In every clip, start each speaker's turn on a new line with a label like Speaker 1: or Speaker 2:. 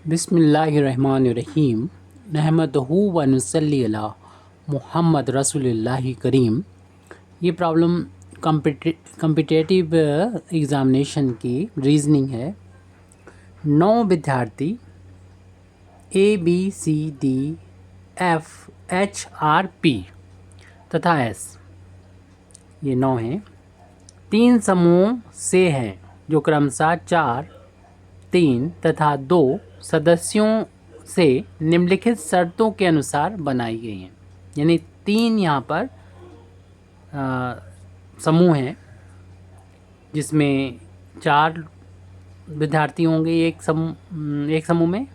Speaker 1: बिस्मिल्लाहिर्रहमानिर्रहीम नहमदहू व नसल्ली अला मुहम्मद रसूलुल्लाहि करीम। ये प्रॉब्लम कम्पिटेटिव एग्ज़ामिनेशन की रीज़निंग है। 9 विद्यार्थी ABCDFHRP तथा S, ये 9 हैं। 3 समूह से हैं जो क्रमशः 4, 3 तथा 2 सदस्यों से निम्नलिखित शर्तों के अनुसार बनाई गई हैं। यानी 3 यहाँ पर समूह हैं जिसमें 4 विद्यार्थी होंगे एक समूह में,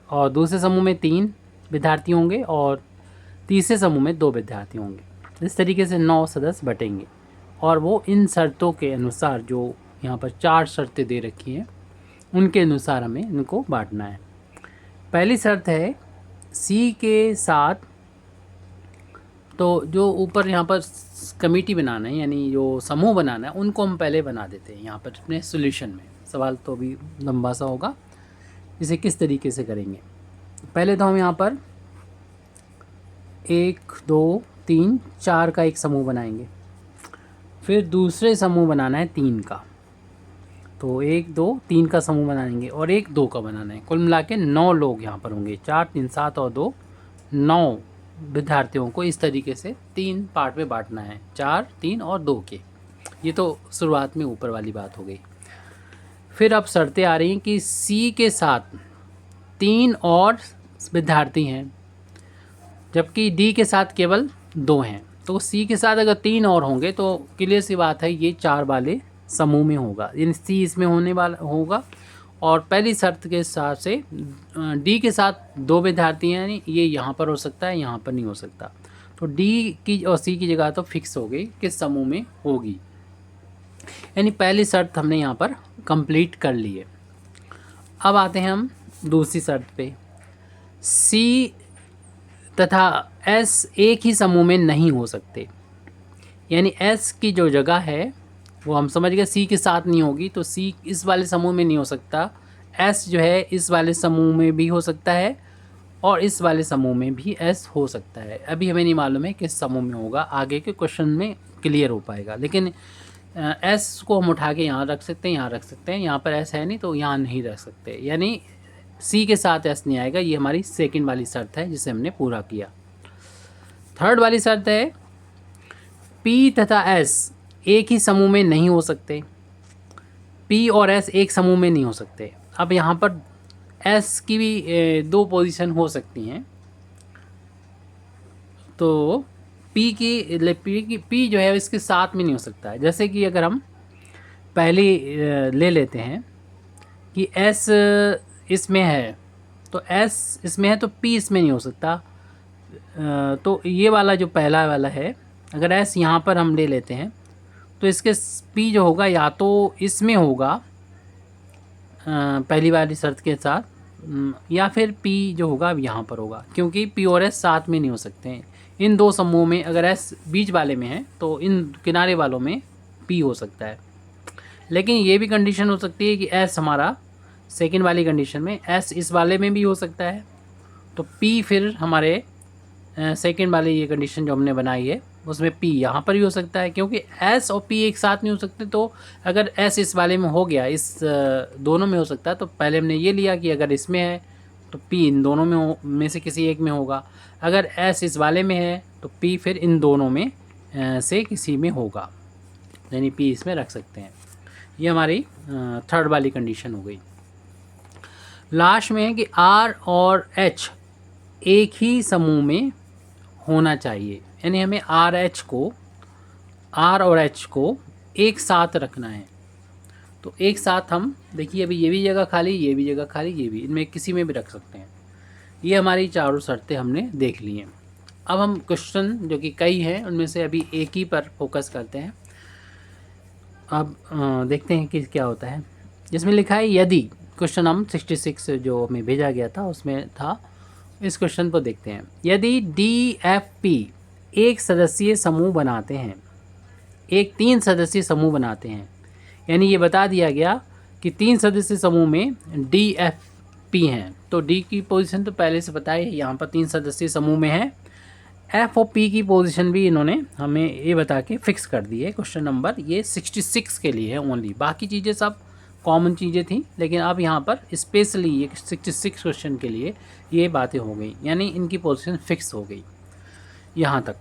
Speaker 1: और दूसरे समूह में 3 विद्यार्थी होंगे, और तीसरे समूह में 2 विद्यार्थी होंगे। इस तरीके से 9 सदस्य बटेंगे और वो इन शर्तों के अनुसार, जो यहाँ पर 4 शर्तें दे रखी हैं, उनके अनुसार हमें इनको बांटना है। पहली शर्त है सी के साथ, तो जो ऊपर यहाँ पर कमेटी बनाना है यानी जो समूह बनाना है उनको हम पहले बना देते हैं यहाँ पर अपने सॉल्यूशन में। सवाल तो अभी लंबा सा होगा, इसे किस तरीके से करेंगे। पहले तो हम यहाँ पर 1, 2, 3, 4 का एक समूह बनाएंगे। फिर दूसरे समूह बनाना है 3 का, तो 1, 2, 3 का समूह बनाएंगे और 1, 2 का बनाना है। कुल मिला के 9 लोग यहाँ पर होंगे। 4, 3, 7 और 2, 9 विद्यार्थियों को इस तरीके से 3 पार्ट में बांटना है, 4, 3 और 2 के। ये तो शुरुआत में ऊपर वाली बात हो गई। फिर अब शर्तें आ रही हैं कि सी के साथ 3 और विद्यार्थी हैं, जबकि डी के साथ केवल 2 हैं। तो सी के साथ अगर 3 और होंगे तो क्लियर सी बात है ये 4 वाले समूह में होगा, यानी सी इसमें होने वाला होगा। और पहली शर्त के हिसाब से डी के साथ 2 विद्यार्थी हैं, यानी ये यहाँ पर हो सकता है, यहाँ पर नहीं हो सकता। तो डी की और सी की जगह तो फिक्स हो गई किस समूह में होगी, यानी पहली शर्त हमने यहाँ पर कंप्लीट कर ली है। अब आते हैं हम दूसरी शर्त पे। सी तथा एस एक ही समूह में नहीं हो सकते, यानी एस की जो जगह है वो हम समझ गए सी के साथ नहीं होगी, तो सी इस वाले समूह में नहीं हो सकता। एस जो है इस वाले समूह में भी हो सकता है और इस वाले समूह में भी एस हो सकता है। अभी हमें नहीं मालूम है किस समूह में होगा, आगे के क्वेश्चन में क्लियर हो पाएगा। लेकिन एस को हम उठा के यहाँ रख सकते हैं, यहाँ रख सकते हैं। यहाँ पर एस है नहीं तो यहाँ नहीं रख सकते, यानी सी के साथ एस नहीं आएगा। ये हमारी सेकंड वाली शर्त है जिसे हमने पूरा किया। थर्ड वाली शर्त है पी तथा एस एक ही समूह में नहीं हो सकते। पी और एस एक समूह में नहीं हो सकते। अब यहाँ पर एस की भी 2 पोजीशन हो सकती हैं, तो पी जो है इसके साथ में नहीं हो सकता है। जैसे कि अगर हम पहले ले लेते हैं कि एस इसमें है, तो एस इसमें है तो पी इसमें नहीं हो सकता। तो ये वाला जो पहला वाला है, अगर एस यहाँ पर हम ले लेते हैं तो इसके पी जो होगा या तो इसमें होगा पहली वाली शर्त के साथ, या फिर पी जो होगा यहाँ पर होगा, क्योंकि पी और एस साथ में नहीं हो सकते हैं। इन 2 समूह में अगर एस बीच वाले में है तो इन किनारे वालों में पी हो सकता है। लेकिन ये भी कंडीशन हो सकती है कि एस हमारा सेकंड वाली कंडीशन में एस इस वाले में भी हो सकता है, तो पी फिर हमारे सेकंड वाली ये कंडीशन जो हमने बनाई है उसमें पी यहाँ पर ही हो सकता है, क्योंकि एस और पी एक साथ नहीं हो सकते। तो अगर एस इस वाले में हो गया, इस दोनों में हो सकता है, तो पहले हमने ये लिया कि अगर इसमें है तो पी इन दोनों में से किसी एक में होगा। अगर एस इस वाले में है तो पी फिर इन दोनों में से किसी में होगा, यानी पी इसमें रख सकते हैं। ये हमारी थर्ड वाली कंडीशन हो गई। लास्ट में है कि आर और एच एक ही समूह में होना चाहिए, यानी हमें आर और एच को एक साथ रखना है। तो एक साथ हम देखिए, अभी ये भी जगह खाली, ये भी जगह खाली, ये भी, इनमें किसी में भी रख सकते हैं। ये हमारी चारों शर्तें हमने देख ली हैं। अब हम क्वेश्चन जो कि कई हैं उनमें से अभी एक ही पर फोकस करते हैं। अब देखते हैं कि क्या होता है। जिसमें लिखा है यदि, क्वेश्चन हम 66 जो हमें भेजा गया था उसमें था। इस क्वेश्चन को देखते हैं। यदि DFP एक सदस्यीय समूह बनाते हैं, एक 3 सदस्यीय समूह बनाते हैं, यानी ये बता दिया गया कि 3 सदस्यीय समूह में DF पी हैं। तो डी की पोजीशन तो पहले से पता है, यहाँ पर 3 सदस्यीय समूह में है। एफ और पी की पोजीशन भी इन्होंने हमें ये बता के फिक्स कर दी है। क्वेश्चन नंबर ये 66 के लिए है ओनली, बाकी चीज़ें सब कॉमन चीज़ें थी, लेकिन अब यहाँ पर स्पेशली ये 66 क्वेश्चन के लिए ये बातें हो गई, यानी इनकी पोजीशन फिक्स हो गई यहाँ तक।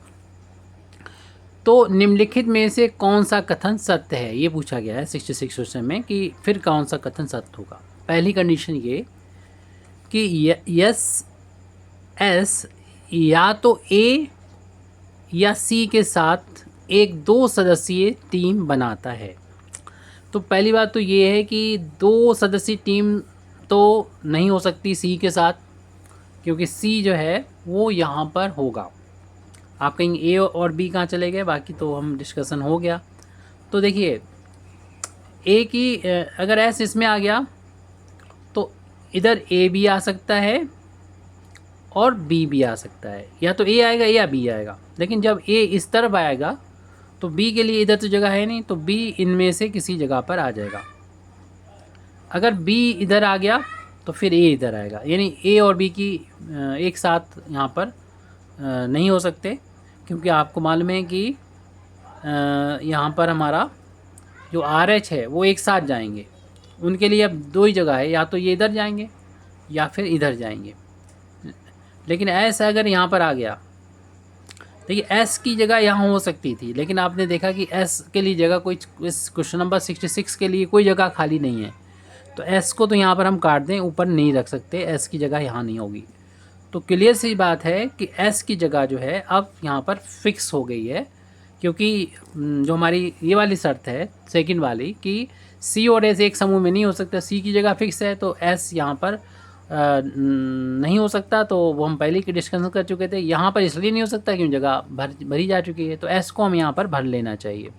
Speaker 1: तो निम्नलिखित में से कौन सा कथन सत्य है, ये पूछा गया है 66 क्वेश्चन में कि फिर कौन सा कथन सत्य होगा। पहली कंडीशन ये कि यस एस या तो ए या सी के साथ एक 2 सदस्यीय टीम बनाता है। तो पहली बात तो ये है कि 2 सदस्यीय टीम तो नहीं हो सकती सी के साथ, क्योंकि सी जो है वो यहाँ पर होगा। आप कहेंगे ए और बी कहाँ चले गए, बाकी तो हम डिस्कशन हो गया। तो देखिए ए की अगर एस इसमें आ गया तो इधर ए भी आ सकता है और बी भी आ सकता है, या तो ए आएगा या बी आएगा। लेकिन जब ए इस तरफ आएगा तो बी के लिए इधर तो जगह है नहीं, तो बी इनमें से किसी जगह पर आ जाएगा। अगर बी इधर आ गया तो फिर ए इधर आएगा, यानी ए और बी की एक साथ यहाँ पर नहीं हो सकते, क्योंकि आपको मालूम है कि यहाँ पर हमारा जो आर एच है वो एक साथ जाएंगे। उनके लिए अब 2 ही जगह है, या तो ये इधर जाएंगे या फिर इधर जाएंगे। लेकिन एस अगर यहाँ पर आ गया, देखिए एस की जगह यहाँ हो सकती थी, लेकिन आपने देखा कि एस के लिए जगह कोई, इस क्वेश्चन नंबर 66 के लिए कोई जगह खाली नहीं है। तो एस को तो यहाँ पर हम काट दें, ऊपर नहीं रख सकते, एस की जगह यहाँ नहीं होगी। तो क्लियर सी बात है कि एस की जगह जो है अब यहाँ पर फिक्स हो गई है, क्योंकि जो हमारी ये वाली शर्त है सेकंड वाली कि सी और एस एक समूह में नहीं हो सकता, सी की जगह फिक्स है, तो एस यहाँ पर नहीं हो सकता। तो वो हम पहले की डिस्कशन कर चुके थे, यहाँ पर इसलिए नहीं हो सकता क्योंकि जगह भरी जा चुकी है, तो एस को हम यहाँ पर भर लेना चाहिए।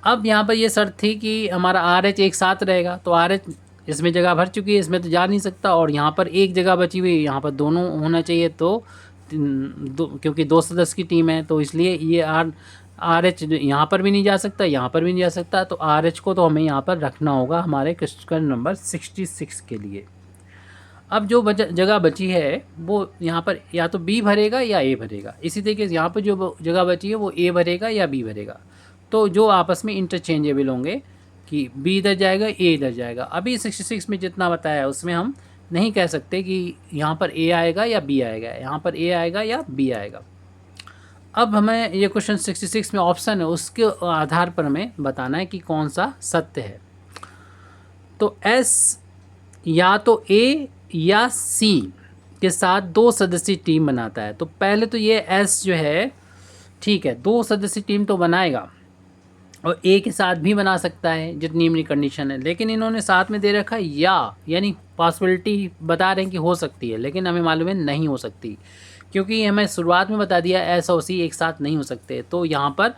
Speaker 1: अब यहाँ पर ये शर्त थी कि हमारा आर एच एक साथ रहेगा, तो आर एच इसमें जगह भर चुकी है, इसमें तो जा नहीं सकता, और यहाँ पर एक जगह बची हुई, यहाँ पर दोनों होना चाहिए। तो क्योंकि 2 सदस्य की टीम है, तो इसलिए ये आर एच यहाँ पर भी नहीं जा सकता, यहाँ पर भी नहीं जा सकता, तो आर एच को तो हमें यहाँ पर रखना होगा हमारे क्वेश्चन नंबर 66 के लिए। अब जो जगह बची है वो यहाँ पर या तो बी भरेगा या ए भरेगा। इसी तरीके से यहाँ पर जो जगह बची है वो ए भरेगा या बी भरेगा, तो जो आपस में इंटरचेंजेबल होंगे कि बी इधर जाएगा ए इधर जाएगा। अभी 66 में जितना बताया उसमें हम नहीं कह सकते कि यहाँ पर ए आएगा या बी आएगा, यहाँ पर ए आएगा या बी आएगा। अब हमें ये क्वेश्चन 66 में ऑप्शन है, उसके आधार पर हमें बताना है कि कौन सा सत्य है। तो एस या तो ए या सी के साथ 2 सदस्यीय टीम बनाता है। तो पहले तो ये एस जो है ठीक है 2 सदस्यीय टीम तो बनाएगा, और ए के साथ भी बना सकता है जितनी इनकी कंडीशन है, लेकिन इन्होंने साथ में दे रखा है यानी पॉसिबिलिटी बता रहे हैं कि हो सकती है, लेकिन हमें मालूम है नहीं हो सकती, क्योंकि हमें शुरुआत में बता दिया एस और सी एक साथ नहीं हो सकते। तो यहाँ पर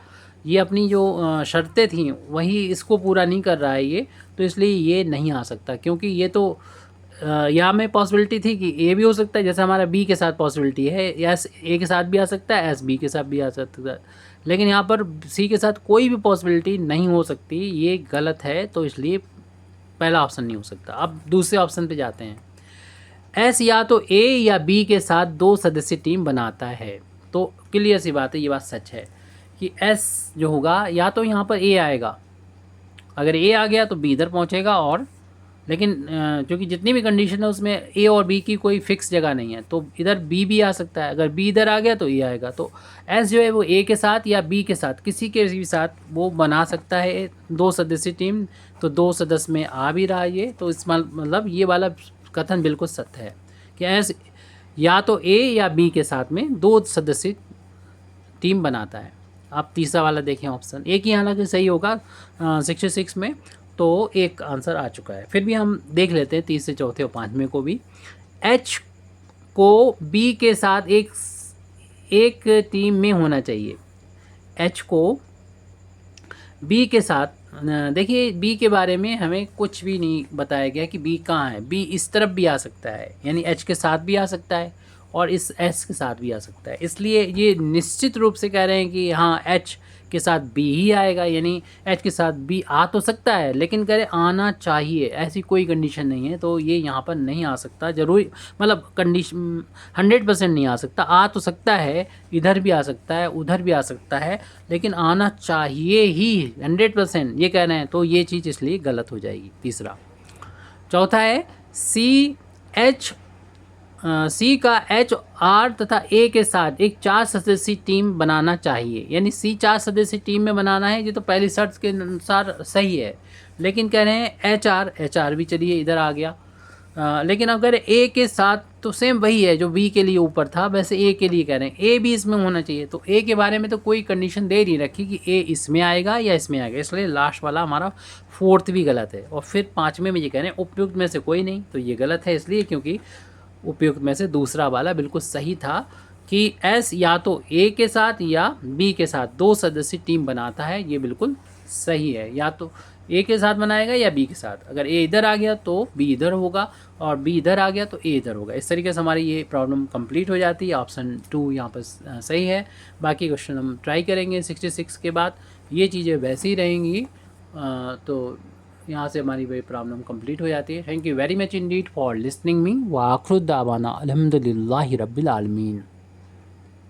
Speaker 1: ये अपनी जो शर्तें थी वही इसको पूरा नहीं कर रहा है ये, तो इसलिए ये नहीं आ सकता, क्योंकि ये तो यहाँ में पॉसिबिलिटी थी कि ए भी हो सकता है, जैसे हमारा बी के साथ पॉसिबिलिटी है, एस ए के साथ भी आ सकता है, एस बी के साथ भी आ सकता है, लेकिन यहाँ पर सी के साथ कोई भी पॉसिबिलिटी नहीं हो सकती, ये गलत है, तो इसलिए पहला ऑप्शन नहीं हो सकता। अब दूसरे ऑप्शन पे जाते हैं। एस या तो ए या बी के साथ 2 सदस्यीय टीम बनाता है। तो क्लियर सी बात है, ये बात सच है कि एस जो होगा या तो यहाँ पर ए आएगा, अगर ए आ गया तो बी इधर पहुँचेगा, और लेकिन क्योंकि जितनी भी कंडीशन है उसमें ए और बी की कोई फिक्स जगह नहीं है, तो इधर बी भी आ सकता है, अगर बी इधर आ गया तो ए आएगा। तो एस जो है वो ए के साथ या बी के साथ किसी के भी साथ वो बना सकता है 2 सदस्यीय टीम, तो 2 सदस्य में आ भी रहा है ये, तो इस मतलब ये वाला कथन बिल्कुल सत्य है कि एस या तो ए या बी के साथ में 2 सदस्यीय टीम बनाता है। आप तीसरा वाला देखें ऑप्शन, एक ही हालांकि सही होगा 66 में, तो एक आंसर आ चुका है। फिर भी हम देख लेते हैं तीसरे चौथे और पांचवें को भी। एच को बी के साथ एक टीम में होना चाहिए। एच को बी के साथ, देखिए बी के बारे में हमें कुछ भी नहीं बताया गया कि बी कहाँ है। बी इस तरफ भी आ सकता है, यानी एच के साथ भी आ सकता है, और इस एस के साथ भी आ सकता है। इसलिए ये निश्चित रूप से कह रहे हैं कि हाँ एच के साथ बी ही आएगा, यानी एच के साथ बी आ तो सकता है लेकिन कह रहे आना चाहिए, ऐसी कोई कंडीशन नहीं है, तो ये यहाँ पर नहीं आ सकता जरूरी, मतलब कंडीशन 100% नहीं आ सकता। आ तो सकता है, इधर भी आ सकता है, उधर भी आ सकता है, लेकिन आना चाहिए ही 100% ये कह रहे हैं, तो ये चीज़ इसलिए गलत हो जाएगी। तीसरा। चौथा है सी का एच आर तथा ए के साथ एक 4 सदस्यीय टीम बनाना चाहिए, यानी सी 4 सदस्यीय टीम में बनाना है, ये तो पहली शर्त के अनुसार सही है, लेकिन कह रहे हैं एच आर भी चलिए इधर आ गया, लेकिन अगर ए के साथ तो सेम वही है जो बी के लिए ऊपर था, वैसे ए के लिए कह रहे हैं ए भी इसमें होना चाहिए, तो ए के बारे में तो कोई कंडीशन दे नहीं रखी कि ए इसमें आएगा या इसमें आएगा, इसलिए लास्ट वाला हमारा फोर्थ भी गलत है। और फिर पाँचवें में ये कह रहे हैं उपयुक्त में से कोई नहीं, तो ये गलत है इसलिए क्योंकि उपयुक्त में से दूसरा वाला बिल्कुल सही था कि एस या तो ए के साथ या बी के साथ 2 सदस्यीय टीम बनाता है, ये बिल्कुल सही है। या तो ए के साथ बनाएगा या बी के साथ, अगर ए इधर आ गया तो बी इधर होगा और बी इधर आ गया तो ए इधर होगा। इस तरीके से हमारी ये प्रॉब्लम कंप्लीट हो जाती है। ऑप्शन 2 यहाँ पर सही है। बाकी क्वेश्चन हम ट्राई करेंगे 66 के बाद, ये चीज़ें वैसी ही रहेंगी। तो यहाँ से हमारी वही प्रॉब्लम कंप्लीट हो जाती है। Thank you very much Indeed for listening me. व आखिर दावाना अल्हम्दुलिल्लाहि रब्बिल आलमीन।